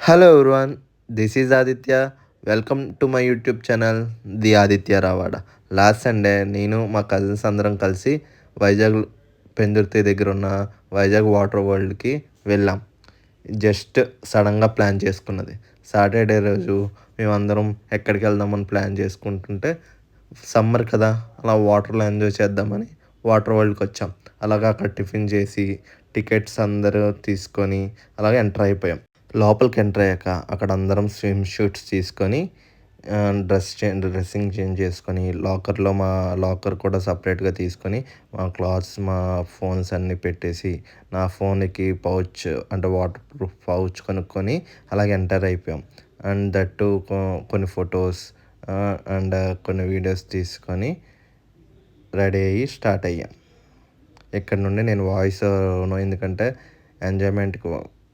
Hello everyone, this is Aditya. Welcome to my YouTube channel the Aditya Ravada. Last Sunday నేను మా cousins అందరం కలిసి వైజాగ్ పెందుర్తి దగ్గర ఉన్న వైజాగ్ వాటర్ వరల్డ్కి వెళ్ళాం. జస్ట్ సడన్గా ప్లాన్ చేసుకున్నది. సాటర్డే రోజు మేమందరం ఎక్కడికి వెళ్దామని ప్లాన్ చేసుకుంటుంటే సమ్మర్ కదా, అలా వాటర్లో ఎంజాయ్ చేద్దామని వాటర్ వరల్డ్కి వచ్చాం. అలాగా అక్కడ టిఫిన్ చేసి టికెట్స్ అందరూ తీసుకొని అలాగే ఎంటర్ అయిపోయాం. లోపలికి ఎంటర్ అయ్యాక అక్కడ అందరం స్విమ్ షూట్స్ తీసుకొని డ్రెస్సింగ్ చేంజ్ చేసుకొని లాకర్లో మా లాకర్ కూడా సపరేట్గా తీసుకొని మా క్లాత్స్ మా ఫోన్స్ అన్నీ పెట్టేసి నా ఫోన్కి పౌచ్ అంటే వాటర్ ప్రూఫ్ పౌచ్ కొనుక్కొని అలాగే ఎంటర్ అయిపోయాం. అండ్ దట్టు కొన్ని ఫొటోస్ అండ్ కొన్ని వీడియోస్ తీసుకొని రెడీ అయ్యి స్టార్ట్ అయ్యాం. ఇక్కడ నుండి నేను వాయిస్ ఎందుకంటే ఎంజాయ్మెంట్కి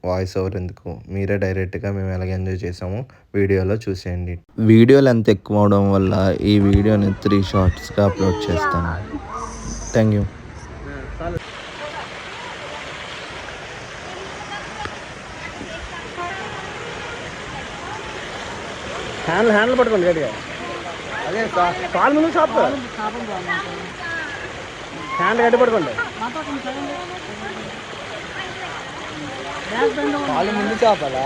వాయిస్ ఓవర్ ఎందుకు, మీరే డైరెక్ట్గా మేము ఎలాగ ఎంజాయ్ చేసామో వీడియోలో చూసేయండి. వీడియో లెంత్ ఎక్కువ అవడం వల్ల ఈ వీడియోని 3 షార్ట్స్గా అప్లోడ్ చేస్తాను. Thank you. హ్యాండిల్ పట్టుకోండి గట్టిగా. అదే కాలు ముందు షాప్ హ్యాండ్ గట్టి పట్టుకోండి. కాలు ముందు చాపాలా?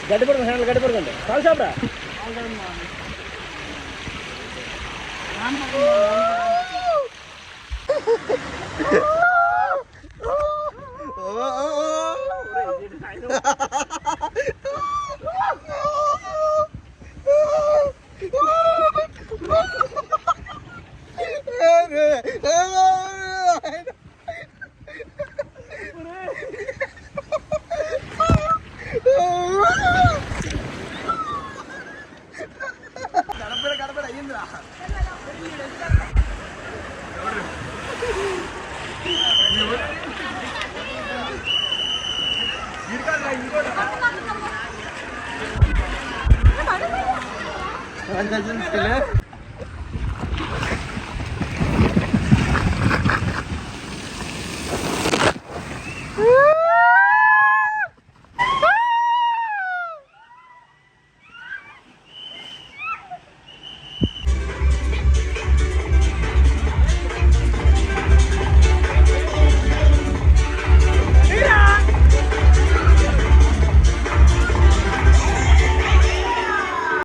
గట్టి పడుకోండి, హ్యాండిల్ గట్టి పడుకోండి. కాలు చాపరా? గడపడ అయ్యిందిరా. ఇంకోటి